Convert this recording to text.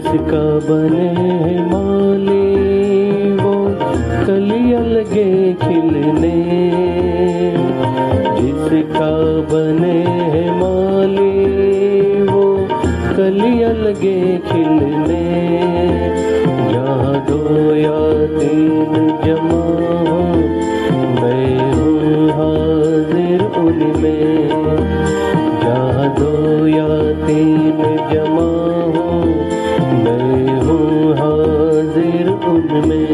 जिसका बने माली वो कलियां लगे खिलने, जिसका बने माली वो कलियां लगे खिलने। जहाँ दो या तीन जमा हो मैं हूँ हाजिर उनमें, जहाँ दो या तीन जमा हो मैं हूँ हाजिर उनमें।